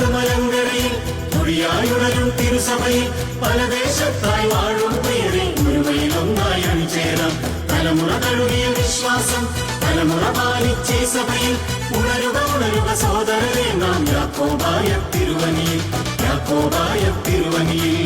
നാട്ടുമലങ്കരയിൽ മൊഴിയായുണരും തിരുസഭയിൽ പല ദേശത്തായി വാഴും പ്രിയരെ ഒരുമയിലൊന്നായി അണിചേരാം. തലമുറ തഴുകിയ വിശ്വാസം തലമുറ പാലിച്ചേ സഭയിൽ ഉണരുക ഉണരുക സോദരരെ നാം യാക്കോബായ തിരുവനിയിൽ യാക്കോബായ തിരുവനിയിൽ.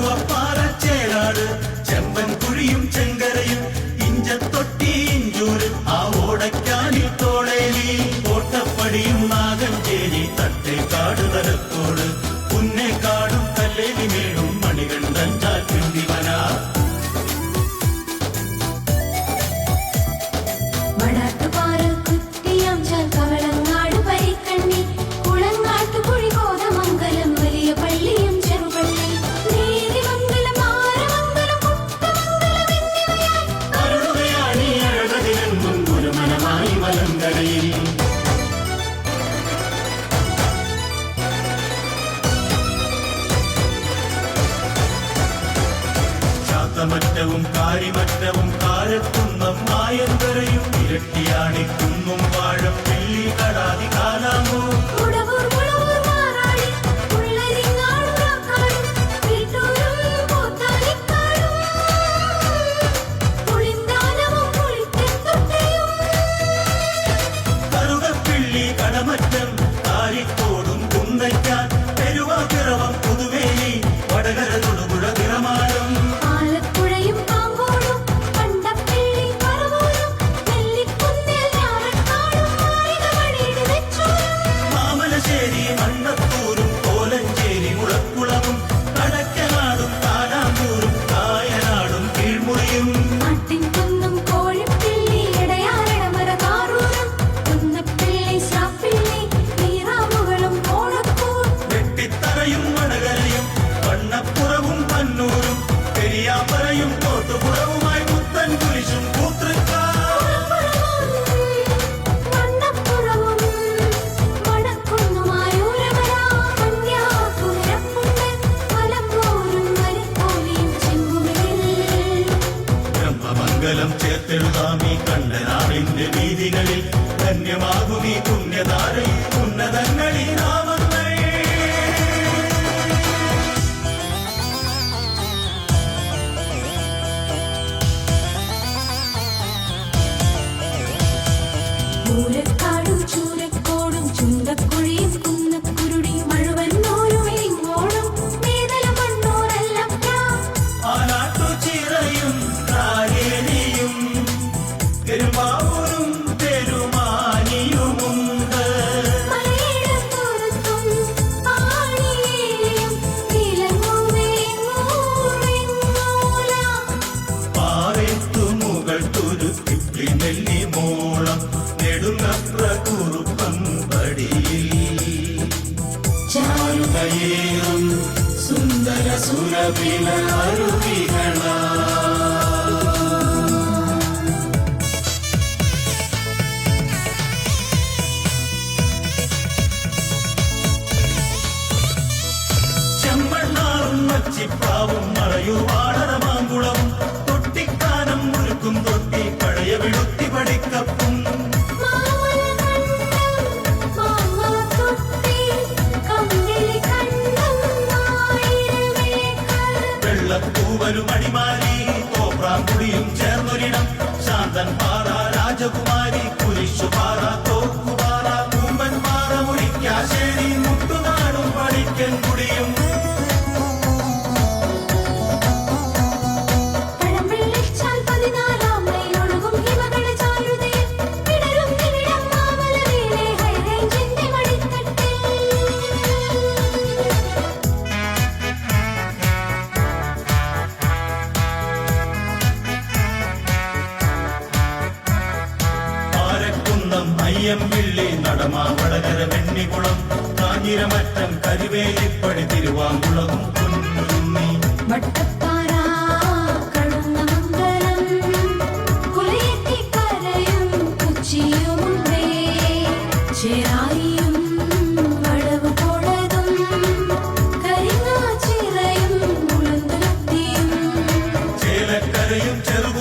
അരുവപ്പാറച്ചേരാട് ചെമ്പൻ കുഴിയും ചെങ്കരയും ഇഞ്ചത്തൊട്ടി ഇഞ്ചൂര് ആ ഓടയ്ക്കാനിൽ തോളേലി കോട്ടപ്പടിയും നാഗഞ്ചേരി തട്ടേക്കാട് തലത്തോട് പുന്നേക്കാടും കല്ലേലി മേടും മണികണ്ഠൻ ചാറ്റുണ്ടിവന വടാട്ടുപാറ കുറ്റിയാം ചാൽ കവളങ്ങാട് പരിക്കണ്ണി കുളങ്ങാട്ടുകുഴി കോതമംഗലം വലിയ പള്ളിയും ചെറുപള്ളി നേരിമംഗലം ആരമംഗലം കുട്ടമംഗലം എന്നിവയാൽ അരുളുകയാണീ അഴകതിലെന്നും ഒരു മനമായി മലങ്കരയിൽ. ശാന്തമറ്റവും കാരിമറ്റവും കാരക്കുന്നം മായന്തരയും ഇരട്ടിയാണിക്കുന്നും വാഴം വെള്ളി കടാതി കാലാമോ ഉടവൂർ മുളവൂർ മാറാടി ഉള്ളരിങ്ങാട് കാക്കാടും വീട്ടൂരും പോത്താനിക്കാടും പുളിന്താനവും പുളിത്തെത്തൊട്ടയും കറുകപ്പിള്ളി കടമറ്റം കാരിക്കോടും കുന്നയ്ക്കാൻ പെരുവാക്കിറവം പുതുവേലി വടകര തൊടുപുഴ തിറമാനം ആലപ്പുഴയും പാമ്പോടും പണ്ടപ്പള്ളി പറവൂരും നെല്ലിക്കുന്നിൽ ഞാറക്കാടും മാളികമണിയുടെ വെച്ചൂരും മാമലശ്ശേരി മണ്ണത്തൂരും കോലഞ്ചേരി മുളക്കുളവും കടക്കനാടും കാലാമ്പൂരും കായനാടും കീഴ്മുറിയും നാട്ടിൻകുന്നും കോഴിപ്പിള്ളി ഇടയാറടമര കാറൂരും കുന്നപ്പിള്ളി ശ്രാപ്പിള്ളി നീറാമുകളും ഓണക്കൂർ വെട്ടിത്തറയും വടകരയും വണ്ണപ്പുറവും പന്നൂരും പെരിയാപ്പറയും തോട്ടുപുറവുമായി പുത്തൻ കുരിശും മണ്ണപ്പുറവും വടക്കുന്നുമായൂരമര കന്യാകുമരപ്പുണ്ട് മലമ്പൂരും മരിക്കോലിയും ചെങ്കുമിഴിൽ ബ്രഹ്മമംഗലം ചേർത്തെഴുതാമീ കണ്ടനാടിന്റെ വീതികളിൽ ധന്യമാകുമീ പുണ്യധാരയിൽ ഉന്നതങ്ങളീ നാമങ്ങൾ. പൂരക്കാടും ചൂരക്കോടും ചുണ്ടക്കുഴിയും കുന്നക്കുരുടിയും മഴുവന്നൂരും ഇങ്ങോടും മേതല മണ്ണൂരല്ലപ്പ ആനാട്ടുചിറയും കാരേരിയും പെരുമാവൂരും പെരുമാനിയുമുണ്ട്. മലയിടത്തുരുത്തും ആണിയേലിയും നീലങ്ങൂവേങ്ങൂറിങ്ങൂല പാറേത്തുമുകൾ തുരുത്തിപ്പിളി നെല്ലി മോളം നെടുങ്ങപ്ര കുറുപ്പം പടിയിൽ ചാരുകയേറും സുന്ദര സുരവില അരുവികളാ. ചെമ്മണ്ണാറും മച്ചിപ്പാവും മറയൂർ വാടരമാങ്കുളവും തൊട്ടിക്കാനം മുരുക്കും തൊട്ടി പഴയ വിളുത്തി പടിക്കപ്പും മാങ്ങാത്തൊട്ടി കമ്പിളി കണ്ടം ആയിരമേക്കർ വെള്ളത്തൂവലും അടിമാലി തോപ്രാങ്കുടിയും ചേർന്നൊരിടം ശാന്തൻ പാറ രാജകുമാരി കുരിശുപാറ തോക്കുപാറ കൂമ്പൻ പാറ മുടിക്കാശ്ശേരി മുട്ടുനാടും പടിക്കൻ കുടിയും പഴംവെള്ളിച്ചാൽ 14 മൈലൊഴുകും ഹിമകണ ചാരുതയിൽ വിടരും നിമിഷം മാമലയിലെ ഹൈറേഞ്ചിന്റെ മടിത്തട്ടിൽ പാരക്കുന്നം അയ്യമ്പിള്ളി നടമാ വടകര വെണ്ണിക്കുളം കാഞ്ഞിരമറ്റം കരിവേലിപ്പടി തിരുവാങ്കുളവും കുന്നുരുന്നി വട്ടപ്പാറ കടുന്നമംഗലം കുലയത്തിക്കരയും കൊച്ചിയുമുണ്ടേ ചേരായിയും വടവുകോടതും കരിങ്ങാച്ചിറയും മുളന്തുരുത്തിയും ചേലക്കരയും ചെറു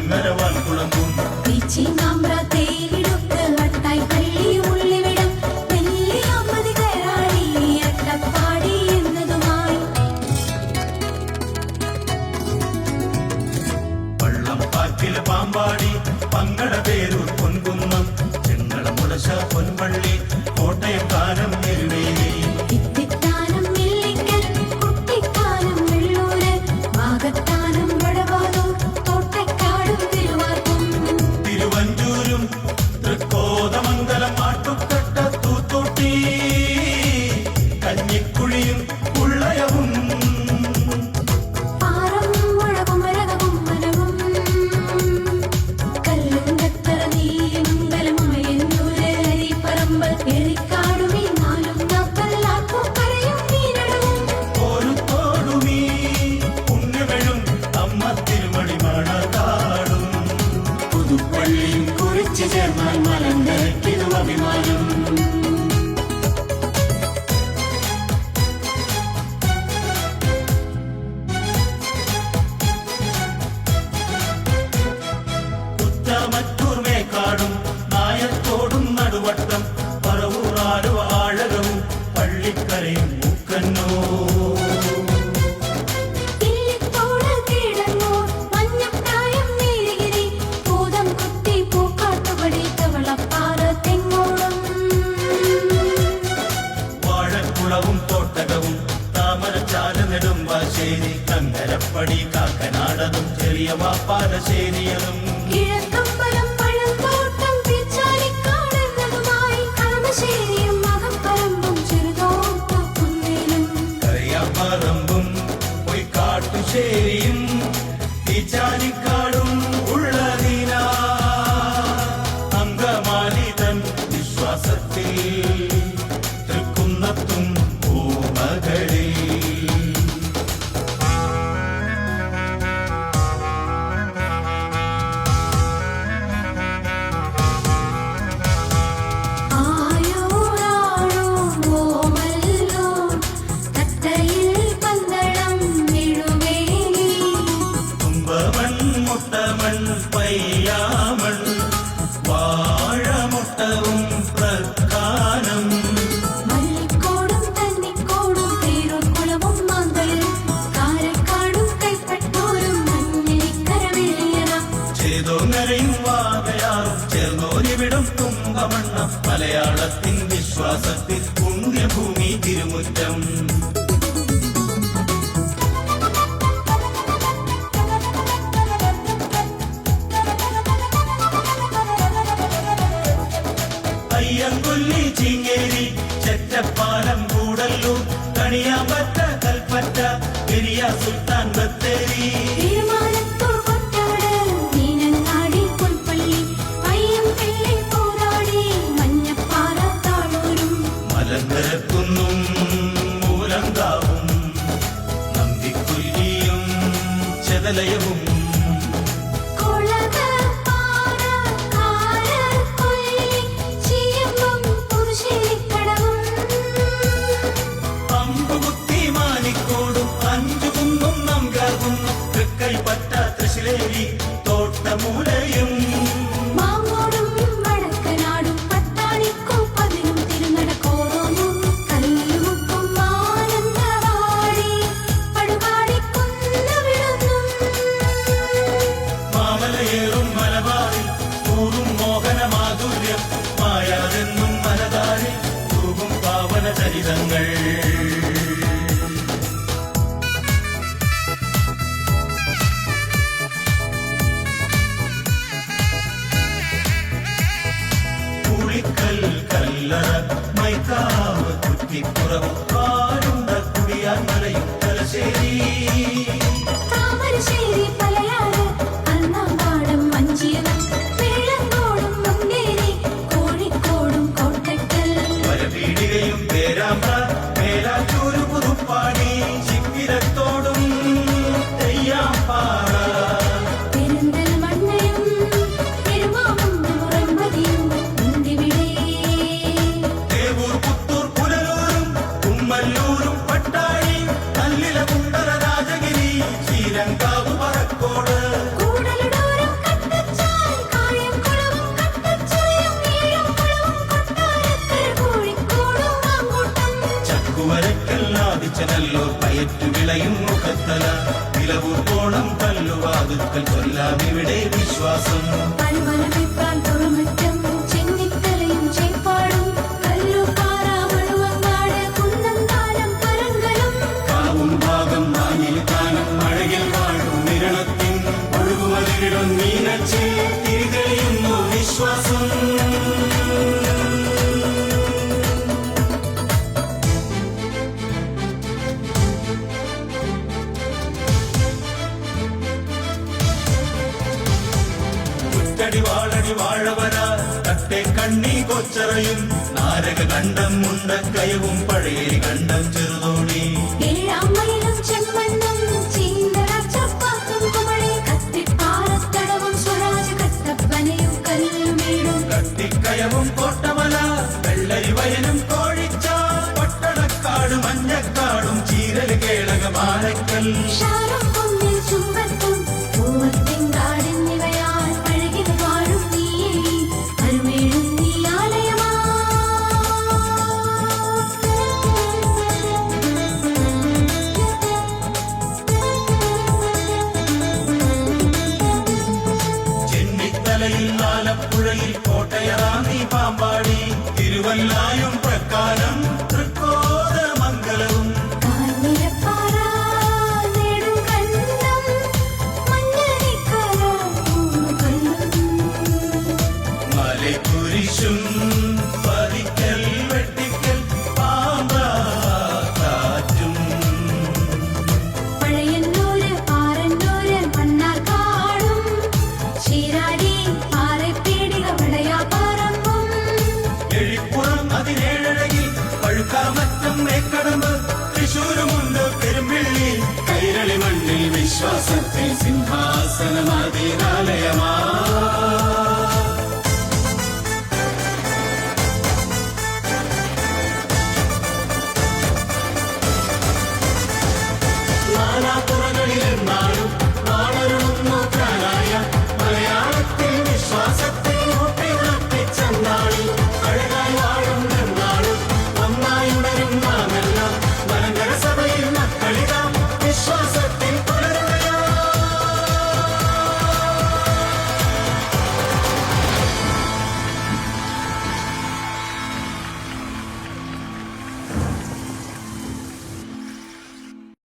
കുളങ്ങരവാൻ കുളങ്ങും പീച്ചി മാമ്പ്ര തേയിടുക്ക് വട്ടായി പള്ളി ഉള്ളിവിടം നെല്ലിയാമ്പതി കയറാടി അട്ടപ്പാടി എന്നതുമായി വള്ളം പാറ്റില് പാമ്പാടി പങ്കട പേരൂർ പൊൻകുന്നം ചെങ്ങള മുളശ പൊൻപള്ളി കോട്ടയം കാനം എരുവേലി ഇത്തിത്താനം നെല്ലിക്കൽ കുട്ടിക്കാനം വെള്ളൂര് വാകത്താനം വടവാതൂർ തോട്ടക്കാടും തിരുവാർക്കും തിരുവഞ്ചൂരും തൃക്കോതമംഗലം ആട്ടുക്കട്ട തൂത്തോട്ടി കഞ്ഞിക്കുഴിയും ഉള്ളയവും പാറം മുഴവും മരകവും മനവും കല്ലും കത്തറ നീമംഗലമായെന്നൂര് അരിപ്പറമ്പ് എറിക്കാടും ഈ നാലും നാക്കല്ലാക്കും കരയും മീനടവും ഒരു തോടുമീ പുണ്യമെഴും അമ്മ തിരുമണി മണതാടും പുതുപ്പള്ളിയും കുറിച്ച് ചേർന്നാൽ മലങ്കരയ്ക്കിതു അഭിമാനം കുറ്റാമറ്റൂർ മേക്കാടും നായത്തോടും നടുവട്ടം പറവൂറാലുവ ആഴകവും പള്ളിക്കരയും മൂക്കന്നോ ഇല്ലിത്തോട് കീഴന്നൂർ മഞ്ഞപ്രായം നീലഗിരി പൂതം കുത്തി പൂക്കാട്ടുപടി കവളപ്പാറ തെങ്ങോളം വാഴക്കുളവും തോട്ടകവും താമരച്ചാല നെടുമ്പാശ്ശേരി കങ്കരപ്പടി കാക്കനാടതും ചെറിയ വാപ്പാലശ്ശേരിയതും കിഴക്കമ്പലം പഴന്തോട്ടം പിച്ചാലിക്കാടെന്നതുമായി കളമശ്ശേരിയും മകപ്പറമ്പും ചെറുതോട്ടുകുന്നേലും കറിയാപ്പറമ്പും പൊയ്ക്കാട്ടുശ്ശേരിയും തീച്ചാലിക്കാടും ഉള്ളതിന അങ്കമാലിതൻ വിശ്വാസത്തിൽ തൃക്കുന്നത്തും ഭൂമകളിൽ ആയോരാണോ ഓമല്ലോ തട്ടയിൽ പന്തളം എഴുവേലി തുമ്പമൺ മുട്ടമൺ പയ്യാമൺ വാഴമുട്ടവും പ്രധാനം മല്ലിക്കോടും തന്നിക്കോടും പേരൂർക്കുളവും മാന്തളിൽ കാരക്കാടും കൈപ്പട്ടൂരും മഞ്ഞിക്കര വെള്ളിയറ ചേതോങ്ങരയും വാകയാറും ചേർന്നോരിവിടും തുമ്പമണ്ണ മലയാളത്തിൻ വിശ്വാസത്തിൽ പുണ്യഭൂമി തിരുമുറ്റം അയ്യങ്കൊല്ലി ചീങ്ങേരി ചെറ്റപ്പാലം കൂടല്ലൂർ കണിയാമ്പറ്റ കൽപ്പറ്റ പെരിയ സുൽത്താൻ ബത്തേരി തിരുമാനത്തൂർ കൊട്ടാട് മീനങ്ങാടി പുൽപ്പള്ളി പയ്യംപിള്ളി പോരാടി മഞ്ഞപ്പാറ താളൂരും മലങ്കരക്കുന്നും മൂലങ്കാവും നന്ദിക്കൊല്ലിയും ചെതലയവും കൊളകപ്പാറ കാരക്കൊല്ലി ചീയമ്പം പുതുശ്ശേരിക്കടവും അമ്പുകുത്തി മാനിക്കോടും അഞ്ചുകുന്നും നമ്പ്യാർകുന്നും തൃക്കൈപ്പറ്റ തൃശ്ശിലേരി തോട്ടമൂലയും മാങ്ങോടും വടക്കനാടും പട്ടാണിക്കോപ്പതിനും തിരുനടക്കോറോന്നും കല്ലുമുക്കും മാനന്തവാടി പടുപാടിക്കുന്നുവിടുന്നും മാമലയേറും മലബാറിൽ കൂറും മോഹന മാധുര്യം മായാതെന്നും മനതാരിൽ തൂകും പാവന ചരിതങ്ങൾ പുളിക്കൽ കല്ലറ മൈക്കാവ് കുറ്റിപ്പുറവും പാലുണ്ട കുടിയാൻ മലയും തലശ്ശേരി താമരശ്ശേരി പലയാറ് അണ്ണാമ്പാടം മഞ്ചിയകം വെള്ളങ്കോടും മുണ്ടേരി കോഴിക്കോടും കോട്ടക്കൽ വരപീടികയും പേരാമ്പ്ര മേലാറ്റൂര് പുതുപ്പാടി ചിക്കിരത്തോടും തെയ്യാമ്പാറ പെരിന്തൽമണ്ണയും പെരുമാവും മുറമ്പതിയും ഉണ്ടിവിടെ തേവൂർ പുത്തൂർ പുനലൂരും ഉമ്മ ചിലവൂർ കോണം കല്ലുവാതുക്കൽ കൊല്ലാമിവിടെ വിശ്വാസം. പണിമലമെത്താൻ തുറമുറ്റം ചെന്നിത്തലയും ചേപ്പാടും കല്ലുപാറ മണവങ്ങാട് കുന്നന്താനം പരങ്കലും കാവും ഭാഗം വാങ്ങിൽ കാനം മഴയിൽ വാഴും നിരണത്തിൻ ഒഴുകുമതിരിടും മീനച്ച് തിരിതെളിയുന്നു വിശ്വാസം. വാളടി വാഴവര തട്ടെ കണ്ണി കൊച്ചറയും നാരക കണ്ടം മുണ്ടക്കയവും പഴയ കണ്ടം ചെറുതോണി ഏഴാം മൈലും ചെമ്മണ്ണും ചീന്തള ചപ്പാത്തും കുമളി കത്തിപ്പാറത്തടവും സ്വരാജ കട്ടപ്പനയും കല്ലുമേടും കട്ടിക്കയവും കോട്ടമല വെള്ളരി വയലും കോഴിച്ച പട്ടണക്കാട് മഞ്ഞക്കാടും ചീരൽ കേളക മാലക്കൽ ഷാറും കുന്നിൽ ചുമ്പത്തും പൂവത്തിങ്കാടെന്നിവയാൽ അഴകിൽ വാഴും നീയേ അരുമേഴും നീ ആലയമാ. ചെന്നിത്തലയിൽ ആലപ്പുഴയിൽ കോട്ടയറാന്നി പാമ്പാടി തിരുവല്ലായും പ്രക്കാരം തൃക്കോതമംഗലവും കാഞ്ഞിരപ്പാറ നെടുങ്കണ്ടം മഞ്ഞരിക്കര പൂങ്കല്ലും മലക്കുരിശും പതിക്കൽ വെട്ടിക്കൽ പാമ്പാറ്റും പഴയന്നൂര് പാറന്നൂര് മണ്ണാർക്കാടും ശീരാടി പാറപ്പേടിക വളയാപ്പാറമ്പും എഴിപ്പുറം അതിനേഴഴകിൽ പഴുക്കാമറ്റം മേക്കടമ്പ് തൃശൂരുമുണ്ട് പെരുമ്പിള്ളി കൈരളി മണ്ണിൽ വിശ്വാസത്തിൽ സിംഹാസനമതിരാ